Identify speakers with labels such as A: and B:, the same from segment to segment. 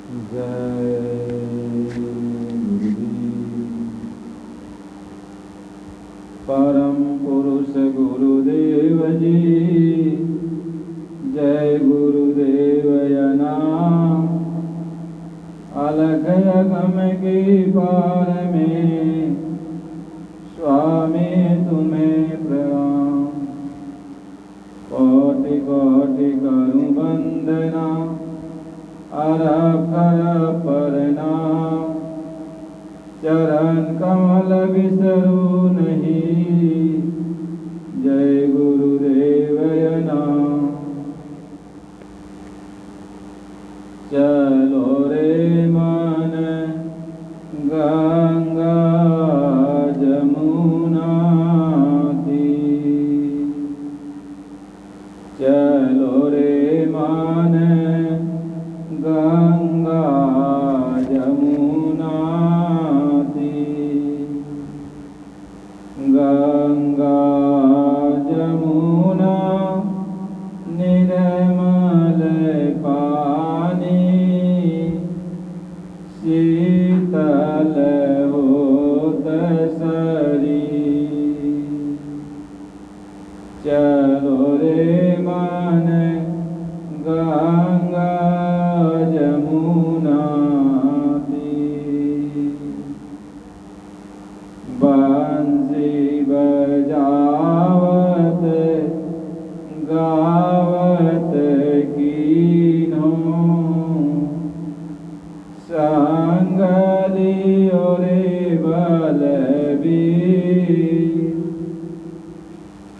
A: जय परम पुरुष गुरुदेव जी, जय गुरुदेव नाम। अलख अगम की पार में स्वामी तुम्हें प्रणाम। कोटि कोटि करूं वंदना, अरखर प्रणाम। चरण कमल बिसरू नहीं, जय गुरुदेव नाम। चलो रे मन गंगा जमुना तीर, चलो रे मन गंगा जमुना तीर। गंगा जमुना निर्मल पानी, शीतल होत शरीर। चलो रे मन गंगा जमुना तीर। बंसी बजावत गावत कीन्हो, संग लियो रे बलबीर।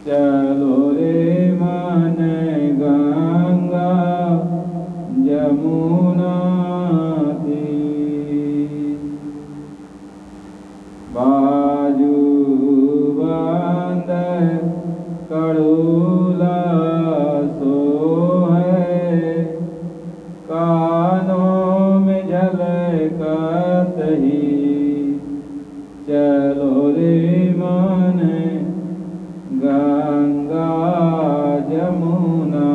A: चलो रे मन गंगा जमुना तीर। बाजू बंद कड़ूला सोहै, कानों में झलकत ही। चलो रे मन गंगा जमुना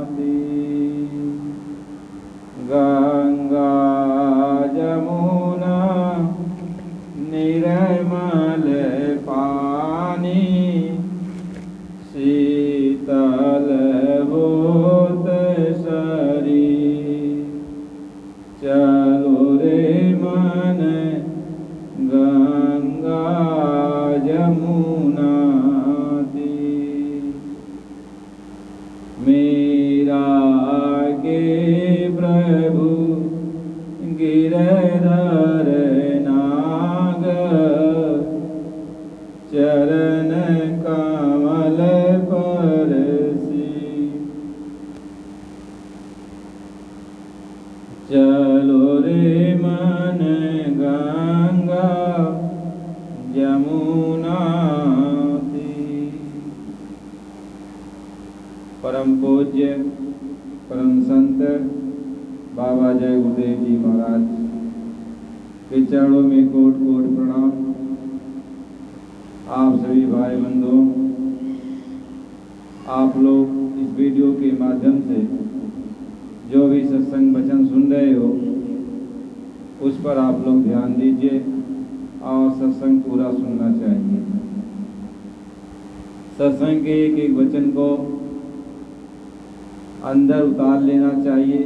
A: तीर। गंगा जमुना निर्मल पानी, शीतल होत शरीर। चलो रे मन गंगा जमुना तीर। मेरा के प्रभु गिरधर नाग, चरण कमल परसी। चलो रे मन गंगा जमुना तीर। परम पूज्य परम संत बाबा जय गुरुदेव जी महाराज के चरणों में कोट कोट प्रणाम। आप सभी भाई बंधुओं, आप लोग इस वीडियो के माध्यम से जो भी सत्संग वचन सुन रहे हो, उस पर आप लोग ध्यान दीजिए और सत्संग पूरा सुनना चाहिए। सत्संग के एक एक वचन को अंदर उतार लेना चाहिए।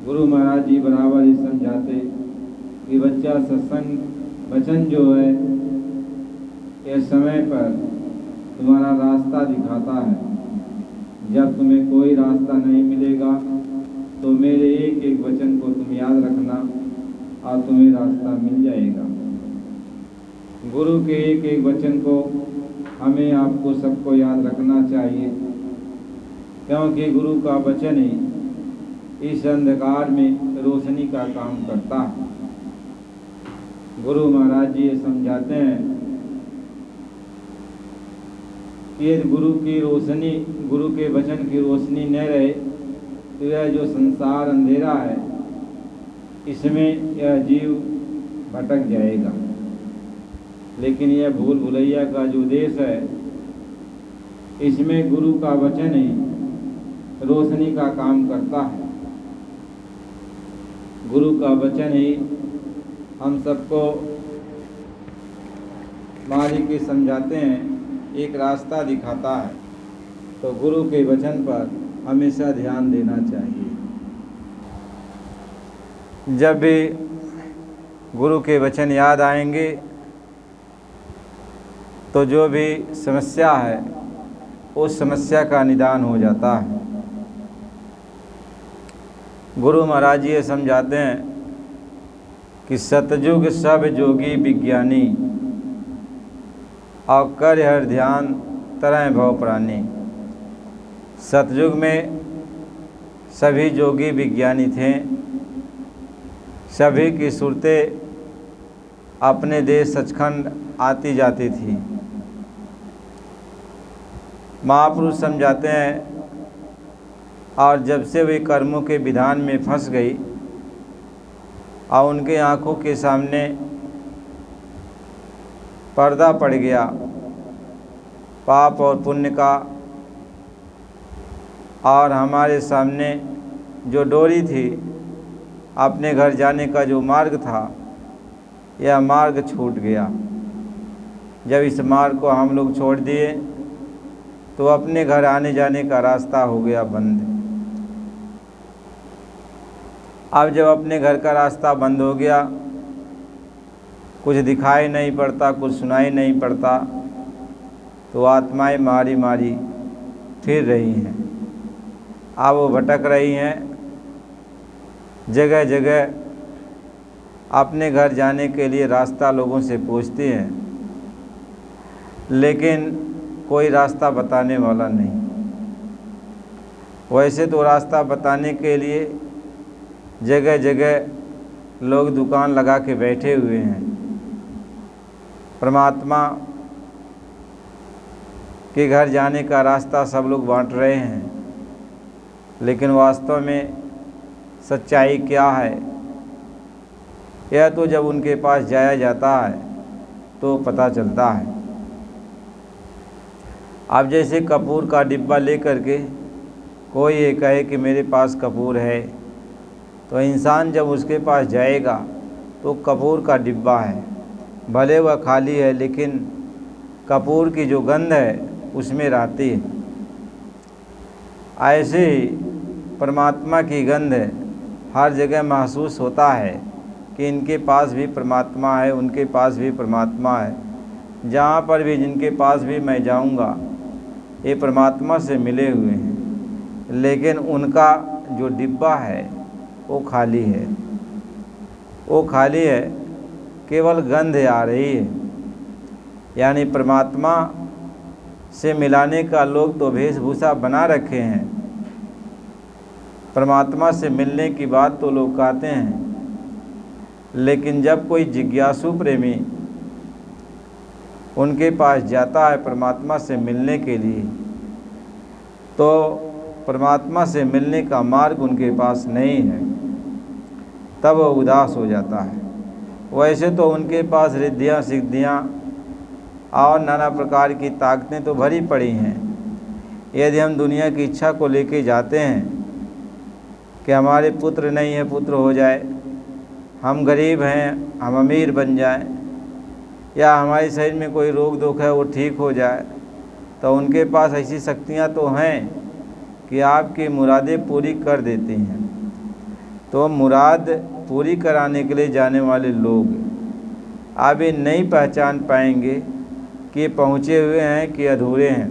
A: गुरु महाराज जी बराबर ही समझाते कि बच्चा, सत्संग वचन जो है ये समय पर तुम्हारा रास्ता दिखाता है। जब तुम्हें कोई रास्ता नहीं मिलेगा तो मेरे एक एक वचन को तुम याद रखना और तुम्हें रास्ता मिल जाएगा। गुरु के एक एक वचन को हमें आपको सबको याद रखना चाहिए, क्योंकि गुरु का वचन ही इस अंधकार में रोशनी का काम करता है। गुरु महाराज जी ये समझाते हैं कि यदि गुरु की रोशनी, गुरु के वचन की रोशनी न रहे तो यह जो संसार अंधेरा है, इसमें यह जीव भटक जाएगा। लेकिन यह भूल भुलैया का जो देश है, इसमें गुरु का वचन ही रोशनी का काम करता है। गुरु का वचन ही हम सबको बारीकी समझाते हैं, एक रास्ता दिखाता है। तो गुरु के वचन पर हमेशा ध्यान देना चाहिए। जब भी गुरु के वचन याद आएंगे तो जो भी समस्या है उस समस्या का निदान हो जाता है। गुरु महाराज जी ये समझाते हैं कि सतयुग सब जोगी विज्ञानी, और कर हर ध्यान तरह भव प्राणी। सतयुग में सभी जोगी विज्ञानी थे, सभी की सूरतें अपने देश सचखंड आती जाती थी। महापुरुष समझाते हैं, और जब से वे कर्मों के विधान में फंस गई और उनके आँखों के सामने पर्दा पड़ गया पाप और पुण्य का, और हमारे सामने जो डोरी थी अपने घर जाने का जो मार्ग था, यह मार्ग छूट गया। जब इस मार्ग को हम लोग छोड़ दिए तो अपने घर आने जाने का रास्ता हो गया बंद। अब जब अपने घर का रास्ता बंद हो गया, कुछ दिखाई नहीं पड़ता, कुछ सुनाई नहीं पड़ता, तो आत्माएं मारी मारी फिर रही हैं। अब वो भटक रही हैं, जगह जगह अपने घर जाने के लिए रास्ता लोगों से पूछती हैं, लेकिन कोई रास्ता बताने वाला नहीं। वैसे तो रास्ता बताने के लिए जगह जगह लोग दुकान लगा के बैठे हुए हैं। परमात्मा के घर जाने का रास्ता सब लोग बांट रहे हैं, लेकिन वास्तव में सच्चाई क्या है, यह तो जब उनके पास जाया जाता है तो पता चलता है। अब जैसे कपूर का डिब्बा लेकर के कोई ये कहे कि मेरे पास कपूर है, तो इंसान जब उसके पास जाएगा तो कपूर का डिब्बा है, भले वह खाली है, लेकिन कपूर की जो गंध है उसमें रहती है। ऐसे ही परमात्मा की गंध हर जगह महसूस होता है कि इनके पास भी परमात्मा है, उनके पास भी परमात्मा है। जहाँ पर भी जिनके पास भी मैं जाऊँगा ये परमात्मा से मिले हुए हैं, लेकिन उनका जो डिब्बा है वो खाली है। वो खाली है, केवल गंध आ रही है। यानी परमात्मा से मिलाने का लोग तो वेशभूषा बना रखे हैं, परमात्मा से मिलने की बात तो लोग कहते हैं, लेकिन जब कोई जिज्ञासु प्रेमी उनके पास जाता है परमात्मा से मिलने के लिए, तो परमात्मा से मिलने का मार्ग उनके पास नहीं है, तब वो उदास हो जाता है। वैसे तो उनके पास रिद्धियाँ सिद्धियाँ और नाना प्रकार की ताकतें तो भरी पड़ी हैं। यदि हम दुनिया की इच्छा को लेके जाते हैं कि हमारे पुत्र नहीं है, पुत्र हो जाए, हम गरीब हैं, हम अमीर बन जाएं, या हमारे शरीर में कोई रोग दुख है वो ठीक हो जाए, तो उनके पास ऐसी शक्तियां तो हैं कि आपकी मुरादें पूरी कर देती हैं। तो मुराद पूरी कराने के लिए जाने वाले लोग आप ये नहीं पहचान पाएंगे कि ये पहुँचे हुए हैं कि अधूरे हैं,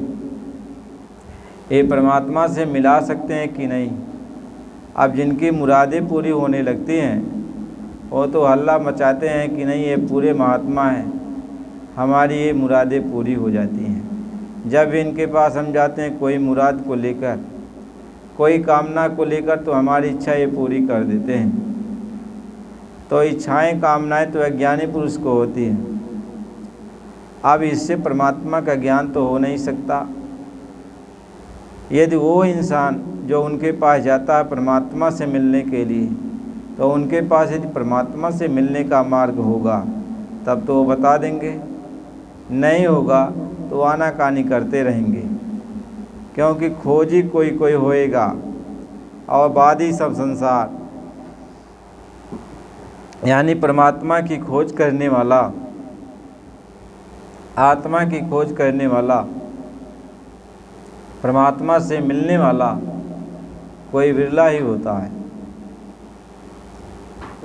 A: ये परमात्मा से मिला सकते हैं कि नहीं। अब जिनकी मुरादें पूरी होने लगती हैं वो तो हल्ला मचाते हैं कि नहीं ये पूरे महात्मा हैं, हमारी ये मुरादें पूरी हो जाती हैं। जब भी इनके पास हम जाते हैं कोई मुराद को लेकर, कोई कामना को लेकर, तो हमारी इच्छा ये पूरी कर देते हैं। तो इच्छाएं कामनाएं तो अज्ञानी पुरुष को होती हैं। अब इससे परमात्मा का ज्ञान तो हो नहीं सकता। यदि वो इंसान जो उनके पास जाता है परमात्मा से मिलने के लिए, तो उनके पास यदि परमात्मा से मिलने का मार्ग होगा तब तो वो बता देंगे, नहीं होगा तो आनाकानी करते रहेंगे, क्योंकि खोजी कोई कोई होएगा और बादी सब संसार। यानी परमात्मा की खोज करने वाला, आत्मा की खोज करने वाला, परमात्मा से मिलने वाला कोई विरला ही होता है।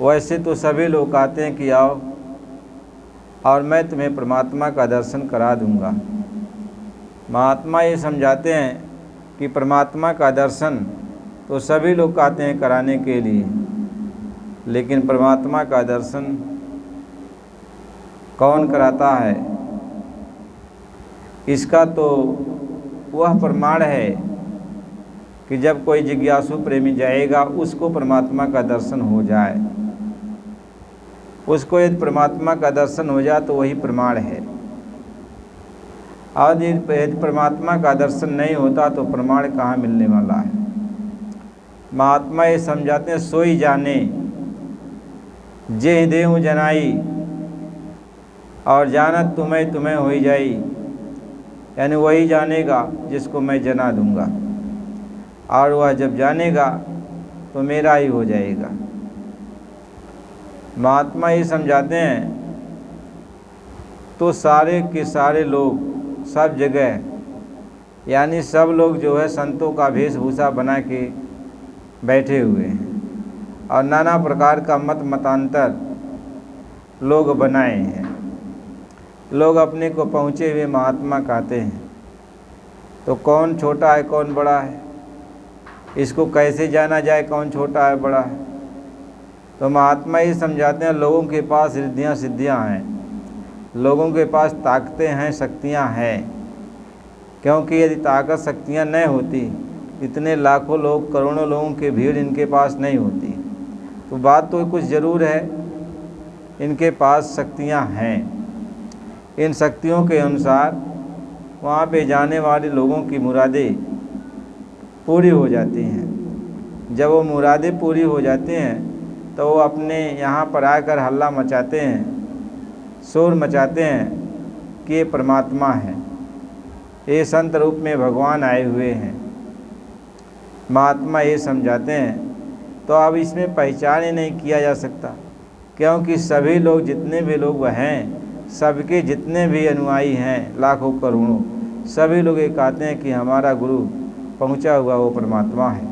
A: वैसे तो सभी लोग आते हैं कि आओ और मैं तुम्हें परमात्मा का दर्शन करा दूंगा। महात्मा ये समझाते हैं कि परमात्मा का दर्शन तो सभी लोग आते हैं कराने के लिए, लेकिन परमात्मा का दर्शन कौन कराता है, इसका तो वह प्रमाण है कि जब कोई जिज्ञासु प्रेमी जाएगा उसको परमात्मा का दर्शन हो जाए। उसको यदि परमात्मा का दर्शन हो जाए तो वही प्रमाण है, और यदि परमात्मा का दर्शन नहीं होता तो प्रमाण कहाँ मिलने वाला है। महात्मा ये समझाते हैं, सोई जाने जे देहु जनाई और जानत तुम्हें तुम्हें होई जाई, यानी वही जानेगा जिसको मैं जना दूंगा, और वह जब जानेगा तो मेरा ही हो जाएगा। महात्मा ये समझाते हैं तो सारे के सारे लोग सब जगह, यानी सब लोग जो है संतों का वेशभूषा बना के बैठे हुए हैं और नाना प्रकार का मत मतांतर लोग बनाए हैं। लोग अपने को पहुँचे हुए महात्मा कहते हैं, तो कौन छोटा है कौन बड़ा है, इसको कैसे जाना जाए कौन छोटा है बड़ा है। तो महात्मा ये समझाते हैं लोगों के पास रिद्धियाँ सिद्धियाँ हैं, लोगों के पास ताकतें हैं, शक्तियाँ हैं, क्योंकि यदि ताकत शक्तियाँ नहीं होती, इतने लाखों लोग करोड़ों लोगों की भीड़ इनके पास नहीं होती। तो बात तो कुछ ज़रूर है, इनके पास शक्तियाँ हैं। इन शक्तियों के अनुसार वहाँ पे जाने वाले लोगों की मुरादें पूरी हो जाती हैं। जब वो मुरादें पूरी हो जाती हैं तो वो अपने यहाँ पर आकर हल्ला मचाते हैं, शोर मचाते हैं कि ये परमात्मा है, ये संत रूप में भगवान आए हुए हैं। महात्मा ये समझाते हैं तो अब इसमें पहचान ही नहीं किया जा सकता, क्योंकि सभी लोग जितने भी लोग हैं, सबके जितने भी अनुयायी हैं लाखों करोड़ों, सभी लोग ये कहते हैं कि हमारा गुरु पहुँचा हुआ वो परमात्मा है,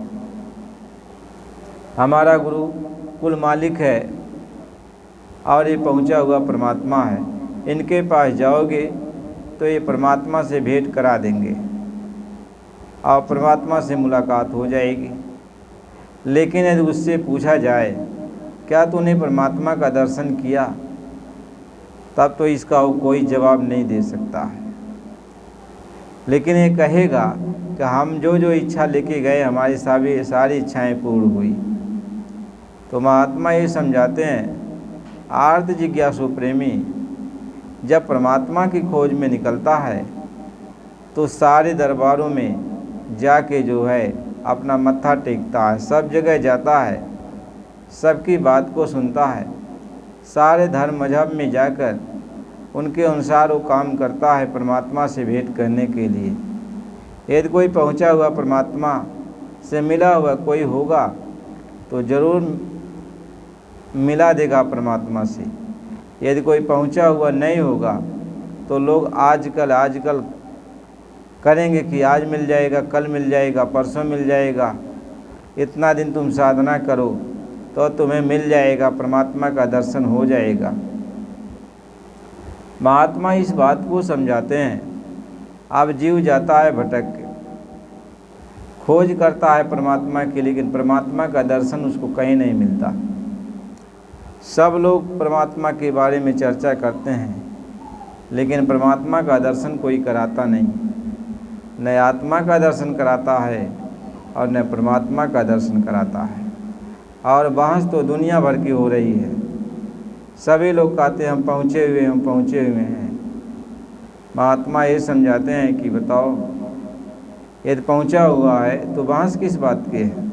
A: हमारा गुरु कुल मालिक है और ये पहुँचा हुआ परमात्मा है। इनके पास जाओगे तो ये परमात्मा से भेंट करा देंगे और परमात्मा से मुलाकात हो जाएगी। लेकिन यदि उससे पूछा जाए क्या तूने परमात्मा का दर्शन किया, तब तो इसका वो कोई जवाब नहीं दे सकता है। लेकिन ये कहेगा कि हम जो जो इच्छा लेके गए हमारी सारी इच्छाएं पूर्ण हुई। तो महात्मा ये समझाते हैं आर्त जिज्ञासु प्रेमी जब परमात्मा की खोज में निकलता है तो सारे दरबारों में जाके जो है अपना मत्था टेकता है, सब जगह जाता है, सबकी बात को सुनता है, सारे धर्म मजहब में जाकर उनके अनुसार वो काम करता है परमात्मा से भेंट करने के लिए। यदि कोई पहुंचा हुआ परमात्मा से मिला हुआ कोई होगा तो ज़रूर मिला देगा परमात्मा से। यदि कोई पहुंचा हुआ नहीं होगा तो लोग आजकल करेंगे कि आज मिल जाएगा, कल मिल जाएगा, परसों मिल जाएगा, इतना दिन तुम साधना करो तो तुम्हें मिल जाएगा, परमात्मा का दर्शन हो जाएगा। महात्मा इस बात को समझाते हैं अब जीव जाता है भटक के, खोज करता है परमात्मा की, लेकिन परमात्मा का दर्शन उसको कहीं नहीं मिलता। सब लोग परमात्मा के बारे में चर्चा करते हैं, लेकिन परमात्मा का दर्शन कोई कराता नहीं, न आत्मा का दर्शन कराता है और न परमात्मा का दर्शन कराता है। और बहस तो दुनिया भर की हो रही है, सभी लोग कहते हैं हम पहुँचे हुए हैं। महात्मा ये समझाते हैं कि बताओ यदि पहुँचा हुआ है तो बहस किस बात की है,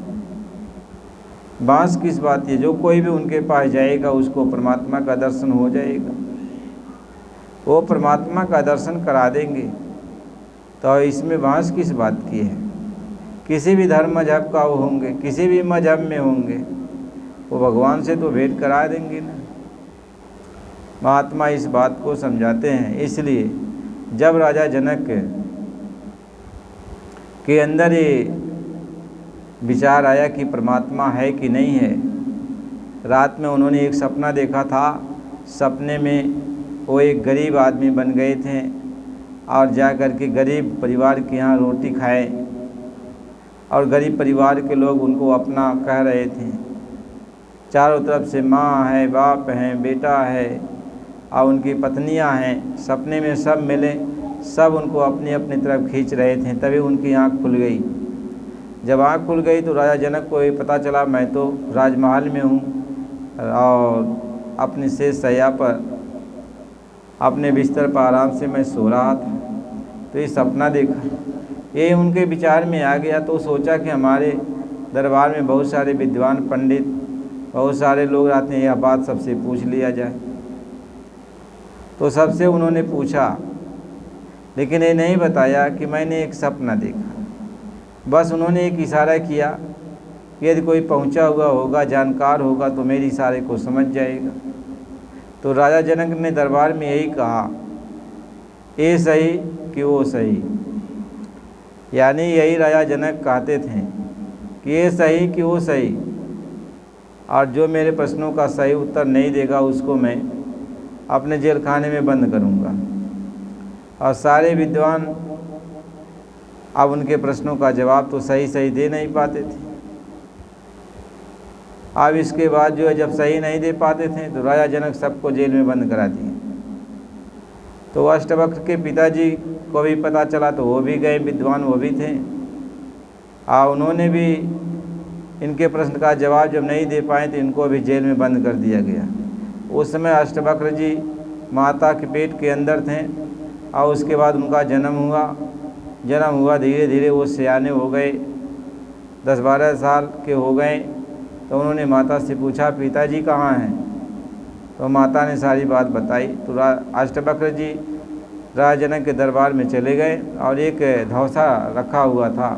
A: बांस किस बात है। जो कोई भी उनके पास जाएगा उसको परमात्मा का दर्शन हो जाएगा, वो परमात्मा का दर्शन करा देंगे, तो इसमें बांस किस बात की है। किसी भी धर्म मजहब का वो होंगे, किसी भी मजहब में होंगे, वो भगवान से तो भेंट करा देंगे ना। महात्मा इस बात को समझाते हैं। इसलिए जब राजा जनक के अंदर ये विचार आया कि परमात्मा है कि नहीं है, रात में उन्होंने एक सपना देखा था। सपने में वो एक गरीब आदमी बन गए थे और जा कर के गरीब परिवार के यहाँ रोटी खाए, और गरीब परिवार के लोग उनको अपना कह रहे थे। चारों तरफ से माँ है, बाप हैं, बेटा है और उनकी पत्नियाँ हैं। सपने में सब मिले, सब उनको अपनी अपनी तरफ खींच रहे थे। तभी उनकी आँख खुल गई। जब आँख खुल गई तो राजा जनक को ये पता चला मैं तो राजमहल में हूँ और अपनी शेष शैया पर अपने बिस्तर पर आराम से मैं सो रहा था, तो ये सपना देखा। ये उनके विचार में आ गया। तो सोचा कि हमारे दरबार में बहुत सारे विद्वान पंडित, बहुत सारे लोग आते हैं, यह बात सबसे पूछ लिया जाए। तो सबसे उन्होंने पूछा, लेकिन ये नहीं बताया कि मैंने एक सपना देखा। बस उन्होंने एक इशारा किया कि यदि कोई पहुंचा हुआ होगा, जानकार होगा तो मेरे इशारे को समझ जाएगा। तो राजा जनक ने दरबार में यही कहा, ये सही कि वो सही। यानी यही राजा जनक कहते थे कि ये सही कि वो सही, और जो मेरे प्रश्नों का सही उत्तर नहीं देगा उसको मैं अपने जेल खाने में बंद करूंगा। और सारे विद्वान अब उनके प्रश्नों का जवाब तो सही सही दे नहीं पाते थे। अब इसके बाद जो है, जब सही नहीं दे पाते थे तो राजा जनक सबको जेल में बंद करा दिए। तो अष्टवक्र के पिताजी को भी पता चला, तो वो भी गए, विद्वान वो भी थे, और उन्होंने भी इनके प्रश्न का जवाब जब नहीं दे पाए तो इनको भी जेल में बंद कर दिया गया। उस समय अष्टवक्र जी माता के पेट के अंदर थे, और उसके बाद उनका जन्म हुआ। धीरे धीरे वो सयाने हो गए, 10-12 साल के हो गए। तो उन्होंने माता से पूछा, पिताजी कहाँ हैं? तो माता ने सारी बात बताई। तो अष्टवक्र जी राजा जनक के दरबार में चले गए, और एक धौसा रखा हुआ था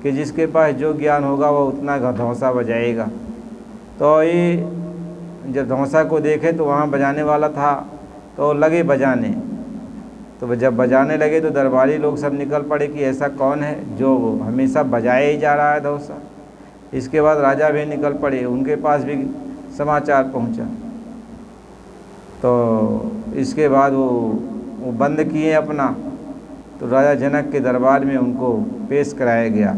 A: कि जिसके पास जो ज्ञान होगा वो उतना धौसा बजाएगा। तो ये जब धौसा को देखे तो वहाँ बजाने वाला था, तो लगे बजाने। तो जब बजाने लगे तो दरबारी लोग सब निकल पड़े कि ऐसा कौन है जो हमेशा बजाए ही जा रहा है धौसा। इसके बाद राजा भी निकल पड़े, उनके पास भी समाचार पहुंचा। तो इसके बाद वो बंद किए अपना। तो राजा जनक के दरबार में उनको पेश कराया गया।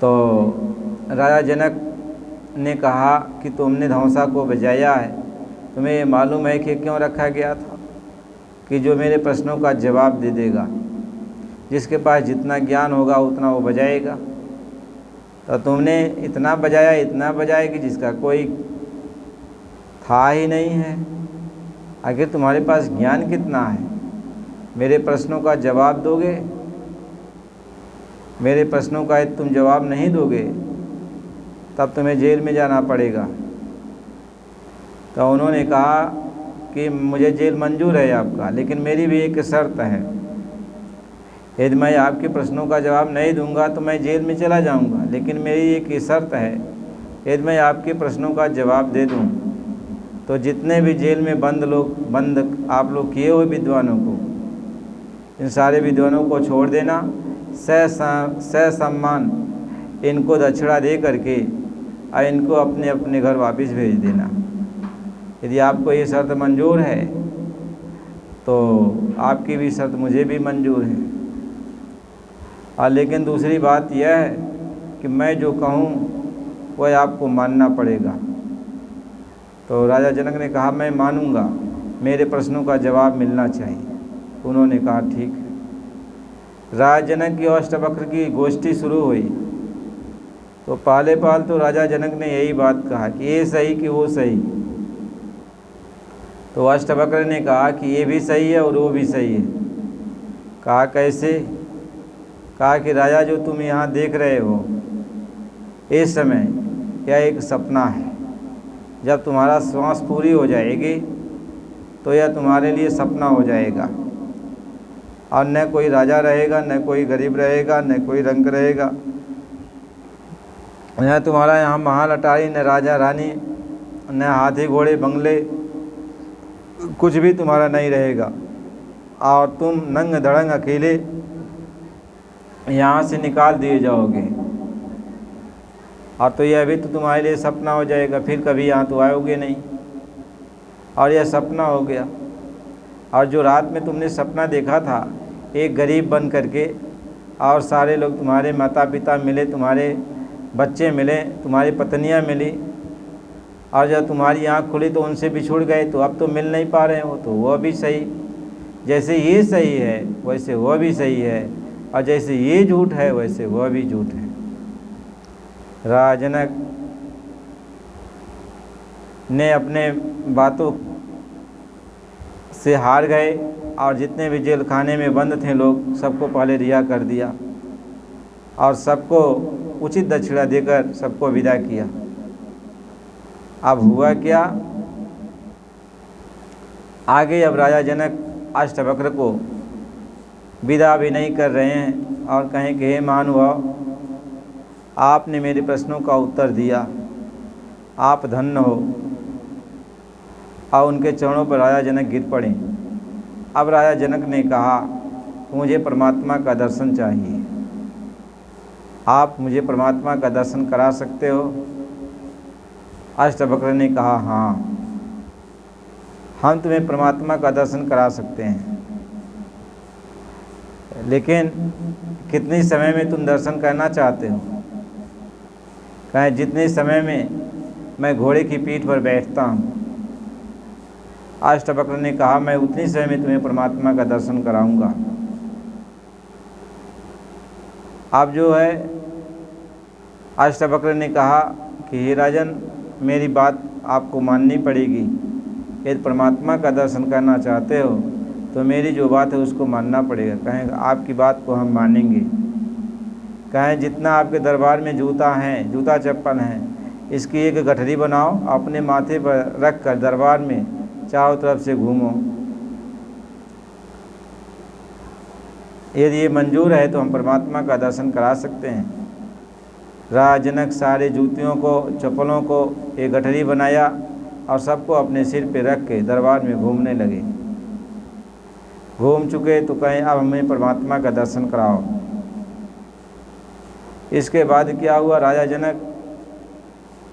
A: तो राजा जनक ने कहा कि तुमने धौसा को बजाया है, तुम्हें ये मालूम है कि क्यों रखा गया था? कि जो मेरे प्रश्नों का जवाब दे देगा, जिसके पास जितना ज्ञान होगा उतना वो बजाएगा। तो तुमने इतना बजाया कि जिसका कोई था ही नहीं है। आखिर तुम्हारे पास ज्ञान कितना है? मेरे प्रश्नों का जवाब दोगे? मेरे प्रश्नों का यदि तुम जवाब नहीं दोगे तब तुम्हें जेल में जाना पड़ेगा। तो उन्होंने कहा कि मुझे जेल मंजूर है आपका, लेकिन मेरी भी एक शर्त है। यदि मैं आपके प्रश्नों का जवाब नहीं दूंगा तो मैं जेल में चला जाऊंगा, लेकिन मेरी एक शर्त है, यदि मैं आपके प्रश्नों का जवाब दे दूं तो जितने भी जेल में बंद आप लोग किए हुए विद्वानों को, इन सारे विद्वानों को छोड़ देना, सम्मान इनको दक्षिणा दे करके और इनको अपने अपने घर वापस भेज देना। यदि आपको ये शर्त मंजूर है तो आपकी भी शर्त मुझे भी मंजूर है। और लेकिन दूसरी बात यह है कि मैं जो कहूँ वह आपको मानना पड़ेगा। तो राजा जनक ने कहा, मैं मानूंगा, मेरे प्रश्नों का जवाब मिलना चाहिए। उन्होंने कहा ठीक है। राजा जनक की और अष्टवक्र की गोष्ठी शुरू हुई। तो पहले तो राजा जनक ने यही बात कहा कि ये सही कि वो सही। तो अष्टवक्र ने कहा कि ये भी सही है और वो भी सही है। कहा कैसे? कहा कि राजा जो तुम यहाँ देख रहे हो इस समय यह एक सपना है। जब तुम्हारा श्वास पूरी हो जाएगी तो यह तुम्हारे लिए सपना हो जाएगा, और न कोई राजा रहेगा, न कोई गरीब रहेगा, न कोई रंक रहेगा, न तुम्हारा यहाँ महल अटारी, न राजा रानी, न हाथी घोड़े बंगले, कुछ भी तुम्हारा नहीं रहेगा और तुम नंग धड़ंग अकेले यहाँ से निकाल दिए जाओगे। और तो यह भी तो तुम्हारे लिए सपना हो जाएगा, फिर कभी यहाँ तो आओगे नहीं। और यह सपना हो गया। और जो रात में तुमने सपना देखा था एक गरीब बन करके, और सारे लोग तुम्हारे माता पिता मिले, तुम्हारे बच्चे मिले, तुम्हारी पत्नियाँ मिली, और जब तुम्हारी आँख खुली तो उनसे बिछुड़ गए, तो अब तो मिल नहीं पा रहे हो, तो वह भी सही। जैसे ये सही है वैसे वह भी सही है, और जैसे ये झूठ है वैसे वह भी झूठ है। राजा जनक ने अपने बातों से हार गए और जितने भी जेल खाने में बंद थे लोग सबको पहले रिहा कर दिया और सबको उचित दक्षिणा देकर सबको विदा किया। अब हुआ क्या, आगे अब राजा जनक अष्टवक्र को विदा भी नहीं कर रहे हैं और कहें कि हे महानुभाव, आपने मेरे प्रश्नों का उत्तर दिया, आप धन्य हो। और उनके चरणों पर राजा जनक गिर पड़े। अब राजा जनक ने कहा मुझे परमात्मा का दर्शन चाहिए, आप मुझे परमात्मा का दर्शन करा सकते हो? अष्टवक्र ने कहा हाँ, हम तुम्हें परमात्मा का दर्शन करा सकते हैं, लेकिन कितने समय में तुम दर्शन करना चाहते हो? कहें जितने समय में मैं घोड़े की पीठ पर बैठता हूँ। अष्टवक्र ने कहा मैं उतनी समय में तुम्हें परमात्मा का दर्शन कराऊंगा। अब जो है अष्टवक्र ने कहा कि हे राजन, मेरी बात आपको माननी पड़ेगी, यदि परमात्मा का दर्शन करना चाहते हो तो मेरी जो बात है उसको मानना पड़ेगा। कहें आपकी बात को हम मानेंगे। कहें जितना आपके दरबार में जूता हैं, जूता चप्पल हैं, इसकी एक गठरी बनाओ, अपने माथे पर रख कर दरबार में चारों तरफ से घूमो, यदि ये मंजूर है तो हम परमात्मा का दर्शन करा सकते हैं। राजा जनक सारे जूतियों को, चप्पलों को एक गठरी बनाया और सबको अपने सिर पे रख के दरबार में घूमने लगे। घूम चुके तो कहें अब हमें परमात्मा का दर्शन कराओ। इसके बाद क्या हुआ, राजा जनक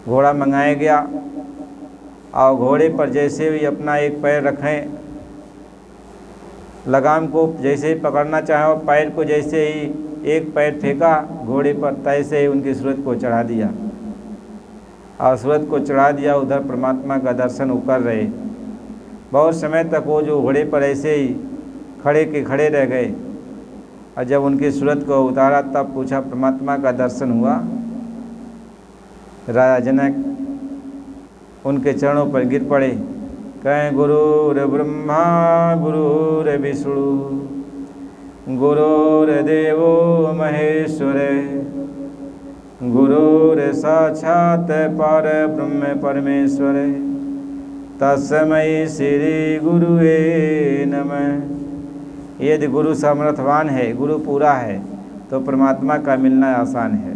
A: घोड़ा मंगाया गया और घोड़े पर जैसे ही अपना एक पैर रखें, लगाम को जैसे ही पकड़ना चाहे, पैर को जैसे ही एक पैर फेंका घोड़े पर, तैसे ही उनकी सूरत को चढ़ा दिया और सूरत को चढ़ा दिया। उधर परमात्मा का दर्शन वो कर रहे। बहुत समय तक वो जो घोड़े पर ऐसे ही खड़े के खड़े रह गए और जब उनकी सूरत को उतारा तब पूछा परमात्मा का दर्शन हुआ? राजा जनक उनके चरणों पर गिर पड़े। कहें गुरुर् ब्रह्मा गुरुर् विष्णु गुरुर्देवो महेश्वर गुरुर्साक्षात् परब्रह्म परमेश्वर तस्मै श्री गुरुवे नमः। यदि गुरु समर्थवान है, गुरु पूरा है, तो परमात्मा का मिलना आसान है।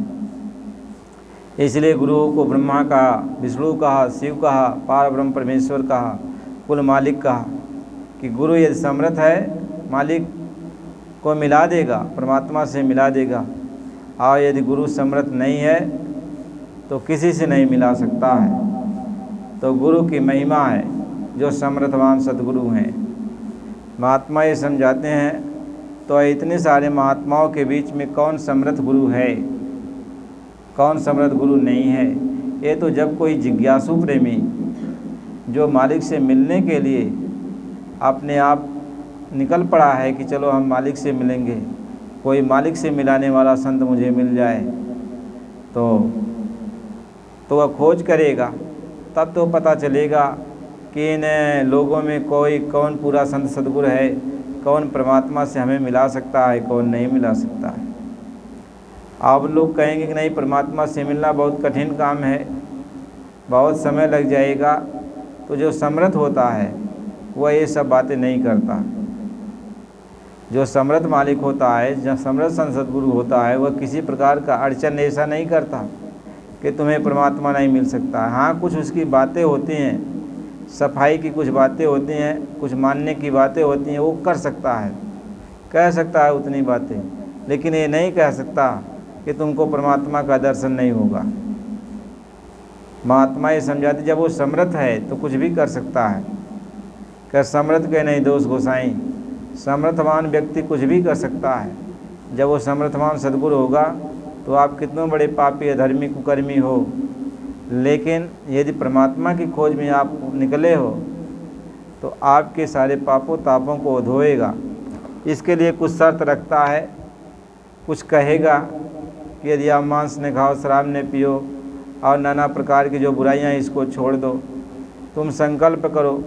A: इसलिए गुरु को ब्रह्मा कहा, विष्णु कहा, शिव कहा, पारब्रह्म परमेश्वर कहा, कुल मालिक कहा कि गुरु यदि समर्थ है मालिक को मिला देगा, परमात्मा से मिला देगा। और यदि गुरु समर्थ नहीं है तो किसी से नहीं मिला सकता है। तो गुरु की महिमा है जो समर्थवान सद्गुरु हैं। महात्मा ये समझाते हैं तो इतने सारे महात्माओं के बीच में कौन समर्थ गुरु है, कौन समर्थ गुरु नहीं है? ये तो जब कोई जिज्ञासु प्रेमी जो मालिक से मिलने के लिए अपने आप निकल पड़ा है कि चलो हम मालिक से मिलेंगे, कोई मालिक से मिलाने वाला संत मुझे मिल जाए, तो वह खोज करेगा, तब तो पता चलेगा कि इन लोगों में कौन पूरा संत सद्गुरु है, कौन परमात्मा से हमें मिला सकता है, कौन नहीं मिला सकता है। आप लोग कहेंगे कि नहीं परमात्मा से मिलना बहुत कठिन काम है, बहुत समय लग जाएगा। तो जो समर्थ होता है वह ये सब बातें नहीं करता। जो समर्थ मालिक होता है, जो समर्थ संत सद्गुरु होता है, वह किसी प्रकार का अड़चन ऐसा नहीं करता कि तुम्हें परमात्मा नहीं मिल सकता। हाँ, कुछ उसकी बातें होती हैं सफाई की कुछ बातें होती हैं, कुछ मानने की बातें होती हैं, वो कर सकता है, कह सकता है उतनी बातें, लेकिन ये नहीं कह सकता कि तुमको परमात्मा का दर्शन नहीं होगा। महात्मा ये समझाते जब वो समर्थ है तो कुछ भी कर सकता है। क्या समर्थ के नहीं दोष गोसाई, समर्थवान व्यक्ति कुछ भी कर सकता है। जब वो समर्थवान सद्गुरु होगा तो आप कितने बड़े पापी अधर्मी कुकर्मी हो, लेकिन यदि परमात्मा की खोज में आप निकले हो तो आपके सारे पापों तापों को धोएगा। इसके लिए कुछ शर्त रखता है, कुछ कहेगा कि यदि आप मांस न खाओ, शराब न पियो और नाना प्रकार की जो बुराइयां इसको छोड़ दो, तुम संकल्प करो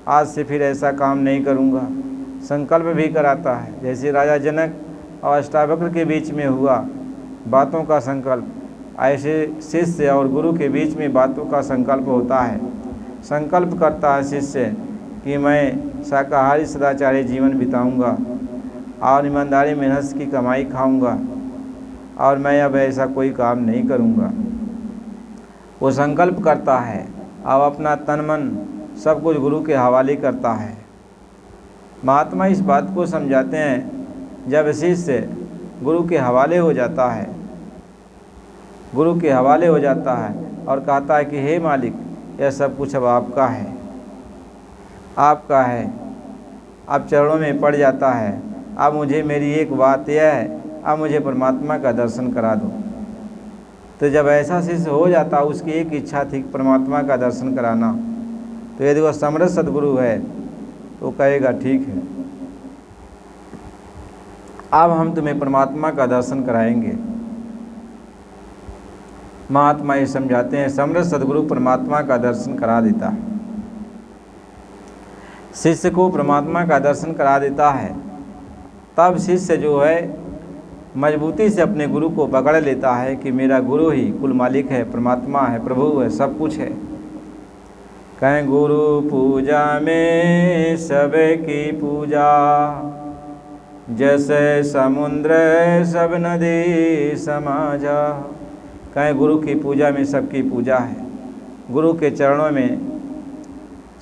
A: आज से फिर ऐसा काम नहीं करूँगा। संकल्प भी कराता है, जैसे राजा जनक और अष्टावक्र के बीच में हुआ बातों का संकल्प, ऐसे शिष्य और गुरु के बीच में बातों का संकल्प होता है। संकल्प करता है शिष्य कि मैं शाकाहारी सदाचारी जीवन बिताऊंगा और ईमानदारी मेहनत की कमाई खाऊंगा और मैं अब ऐसा कोई काम नहीं करूंगा। वो संकल्प करता है और अपना तन मन सब कुछ गुरु के हवाले करता है। महात्मा इस बात को समझाते हैं, जब शिष्य गुरु के हवाले हो जाता है, गुरु के हवाले हो जाता है और कहता है कि हे मालिक, यह सब कुछ अब आपका है, आपका है, अब चरणों में पड़ जाता है। अब मुझे मेरी एक बात यह है, अब मुझे परमात्मा का दर्शन करा दो। तो जब ऐसा शिष्य हो जाता, उसकी एक इच्छा थी परमात्मा का दर्शन कराना, तो यदि वह समर्थ सद्गुरु है तो कहेगा ठीक है, अब हम तुम्हें परमात्मा का दर्शन कराएंगे। महात्मा ये समझाते हैं, समर्थ सद्गुरु परमात्मा का दर्शन करा देता है, शिष्य को परमात्मा का दर्शन करा देता है। तब शिष्य जो है मजबूती से अपने गुरु को पकड़ लेता है कि मेरा गुरु ही कुल मालिक है, परमात्मा है, प्रभु है, सब कुछ है। कहें गुरु पूजा में सबकी पूजा, जैसे समुद्र सब नदी समाजा। कहें गुरु की पूजा में सबकी पूजा है, गुरु के चरणों में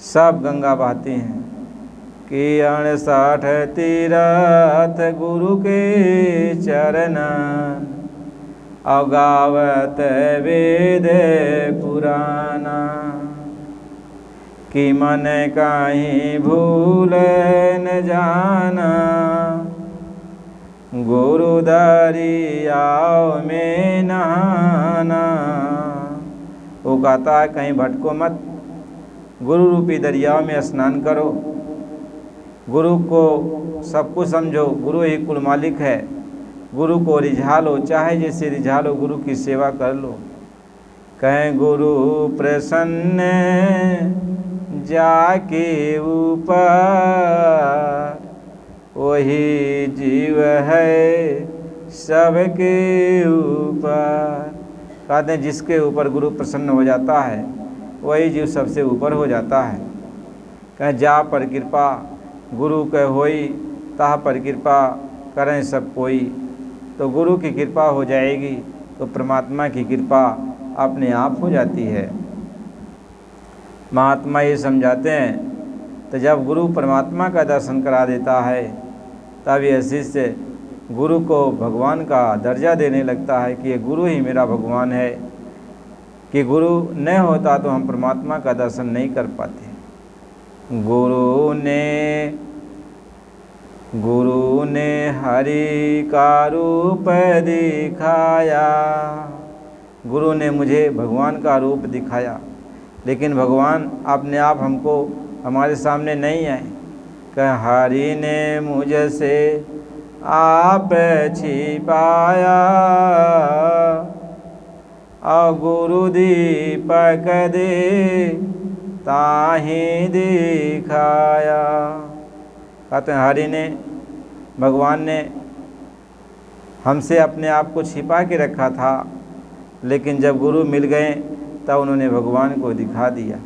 A: सब गंगा बहती हैं कि 68 तीरथ गुरु के चरण, अगावत वेद पुराना, कि मन काहीं भूल न जाना, गुरु दरियाओ में नहाना। वो कहता है कहीं भटको मत, गुरु रूपी दरियाओं में स्नान करो, गुरु को सब कुछ समझो, गुरु ही कुल मालिक है, गुरु को रिझा लो, चाहे जैसे रिझा लो, गुरु की सेवा कर लो। कहें गुरु प्रसन्न जाके ऊपर, वही जीव है सबके ऊपर। कहते हैं जिसके ऊपर गुरु प्रसन्न हो जाता है वही जीव सबसे ऊपर हो जाता है। कहें जा पर कृपा गुरु कह होई, ताह पर कृपा करें सब कोई। तो गुरु की कृपा हो जाएगी तो परमात्मा की कृपा अपने आप हो जाती है। महात्मा ये समझाते हैं, तो जब गुरु परमात्मा का दर्शन करा देता है तब यह शिष्य गुरु को भगवान का दर्जा देने लगता है कि ये गुरु ही मेरा भगवान है, कि गुरु न होता तो हम परमात्मा का दर्शन नहीं कर पाते। गुरु ने हरि का रूप दिखाया, गुरु ने मुझे भगवान का रूप दिखाया, लेकिन भगवान अपने आप हमको हमारे सामने नहीं आए। कह हरि ने मुझसे आप छिपाया, और गुरु दीपक दे ताहि दिखाया। कहते हैं हरि ने, भगवान ने हमसे अपने आप को छिपा के रखा था, लेकिन जब गुरु मिल गए तब उन्होंने भगवान को दिखा दिया।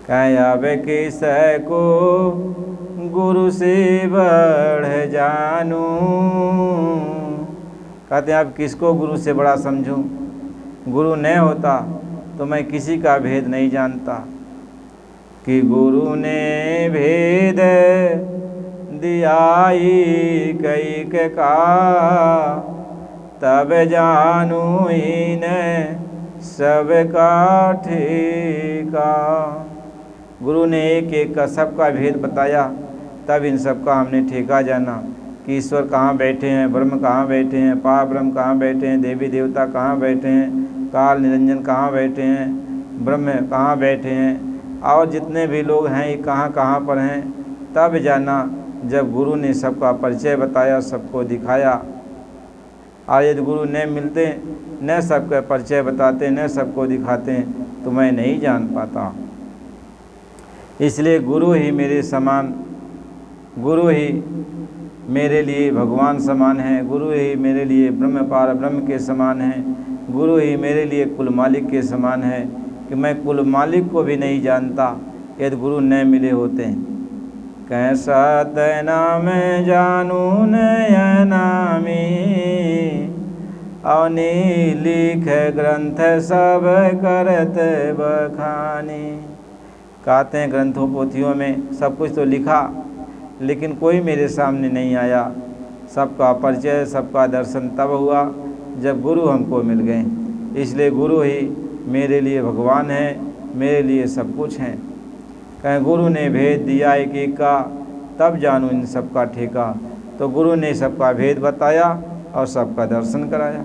A: कहें अब किस को गुरु से बढ़ जानूं, कहते हैं अब किसको गुरु से बड़ा समझूं। गुरु नहीं होता तो मैं किसी का भेद नहीं जानता, कि गुरु ने भेद दियाई कैक का, तब जानू इन सबका ठेका। गुरु ने एक एक का सबका भेद बताया, तब इन सबका हमने ठेका जाना कि ईश्वर कहाँ बैठे हैं, ब्रह्म कहाँ बैठे हैं, पार ब्रह्म कहाँ बैठे हैं, देवी देवता कहाँ बैठे हैं, काल निरंजन कहाँ बैठे हैं, ब्रह्म कहाँ बैठे हैं, और जितने भी लोग हैं ये कहाँ कहाँ पर हैं। तब जाना जब गुरु ने सबका परिचय बताया, सबको दिखाया। और यदि गुरु न मिलते, न सबका परिचय बताते, न सबको दिखाते, तो मैं नहीं जान पाता। इसलिए गुरु ही मेरे समान, गुरु ही मेरे लिए भगवान समान है, गुरु ही मेरे लिए ब्रह्म पार ब्रह्म के समान है, गुरु ही मेरे लिए कुल मालिक के समान है कि मैं कुल मालिक को भी नहीं जानता यदि गुरु न मिले होते। कैसा तना मैं जानू नयनामी, अवनी लिख ग्रंथ सब करत बखानी। कहते हैं ग्रंथों पोथियों में सब कुछ तो लिखा, लेकिन कोई मेरे सामने नहीं आया। सबका परिचय, सबका दर्शन तब हुआ जब गुरु हमको मिल गए। इसलिए गुरु ही मेरे लिए भगवान है, मेरे लिए सब कुछ हैं। कहें गुरु ने भेद दिया एक एक का, तब जानू इन सबका ठेका। तो गुरु ने सबका भेद बताया और सबका दर्शन कराया।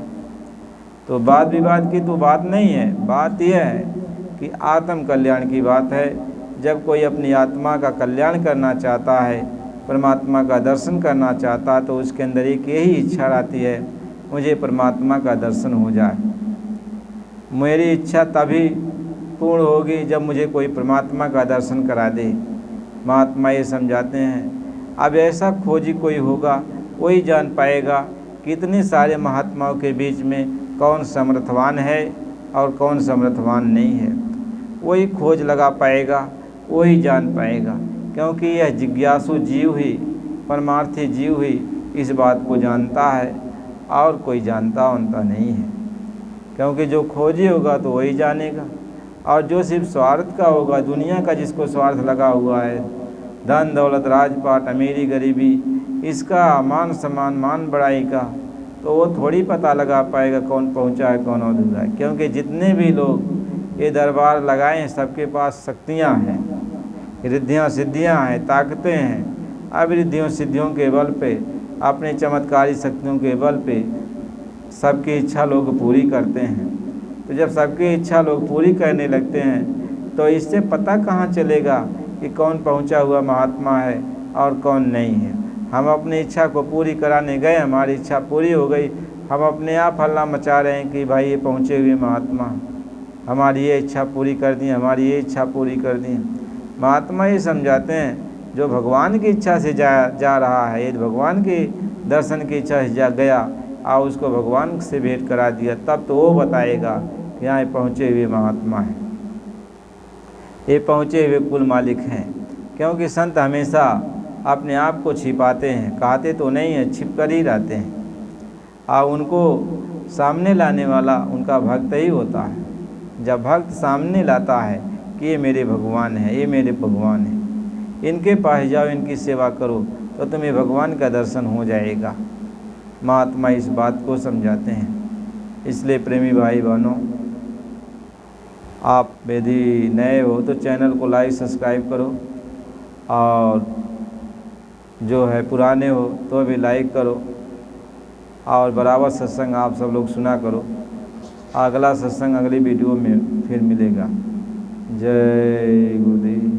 A: तो वाद विवाद की तो बात नहीं है, बात यह है कि आत्म कल्याण की बात है। जब कोई अपनी आत्मा का कल्याण करना चाहता है, परमात्मा का दर्शन करना चाहता, तो उसके अंदर एक यही इच्छा रहती है, मुझे परमात्मा का दर्शन हो जाए। मेरी इच्छा तभी पूर्ण होगी जब मुझे कोई परमात्मा का दर्शन करा दे। महात्मा ये समझाते हैं। अब ऐसा खोजी कोई होगा, वही जान पाएगा कि इतने सारे महात्माओं के बीच में कौन समर्थवान है और कौन समर्थवान नहीं है। वही खोज लगा पाएगा, वही जान पाएगा। क्योंकि यह जिज्ञासु जीव ही, परमार्थी जीव ही इस बात को जानता है, और कोई जानता उनता नहीं है। क्योंकि जो खोजी होगा तो वही जानेगा, और जो सिर्फ स्वार्थ का होगा, दुनिया का जिसको स्वार्थ लगा हुआ है, धन दौलत राजपाट अमीरी गरीबी, इसका मान सम्मान मान बड़ाई का, तो वो थोड़ी पता लगा पाएगा कौन पहुंचा है कौन अधूरा है। क्योंकि जितने भी लोग ये दरबार लगाए हैं, सबके पास शक्तियाँ हैं, रिद्धियाँ सिद्धियाँ हैं, ताकतें हैं। अब रिद्धियों सिद्धियों के बल पे, अपने चमत्कारी शक्तियों के बल पे सबकी इच्छा लोग पूरी करते हैं। तो जब सबकी इच्छा लोग पूरी करने लगते हैं, तो इससे पता कहाँ चलेगा कि कौन पहुंचा हुआ महात्मा है और कौन नहीं है। हम अपनी इच्छा को पूरी कराने गए, हमारी इच्छा पूरी हो गई, हम अपने आप हल्ला मचा रहे हैं कि भाई ये पहुँचे हुए महात्मा, हमारी ये इच्छा पूरी कर दी, हमारी ये इच्छा पूरी कर दी। महात्मा ये समझाते हैं, जो भगवान की इच्छा से जा रहा है, यदि भगवान के दर्शन की इच्छा से गया और उसको भगवान से भेंट करा दिया, तब तो वो बताएगा कि यहाँ पहुँचे हुए महात्मा हैं, ये पहुँचे हुए कुल मालिक हैं। क्योंकि संत हमेशा अपने आप को छिपाते हैं, कहते तो नहीं है, छिप कर ही रहते हैं, और उनको सामने लाने वाला उनका भक्त ही होता है। जब भक्त सामने लाता है कि ये मेरे भगवान हैं, ये मेरे भगवान हैं, इनके पास जाओ, इनकी सेवा करो, तो तुम्हें भगवान का दर्शन हो जाएगा। महात्मा इस बात को समझाते हैं। इसलिए प्रेमी भाई बहनों, आप यदि नए हो तो चैनल को लाइक सब्सक्राइब करो, और जो है पुराने हो तो भी लाइक करो, और बराबर सत्संग आप सब लोग सुना करो। अगला सत्संग अगली वीडियो में फिर मिलेगा। जय गुरुदेव।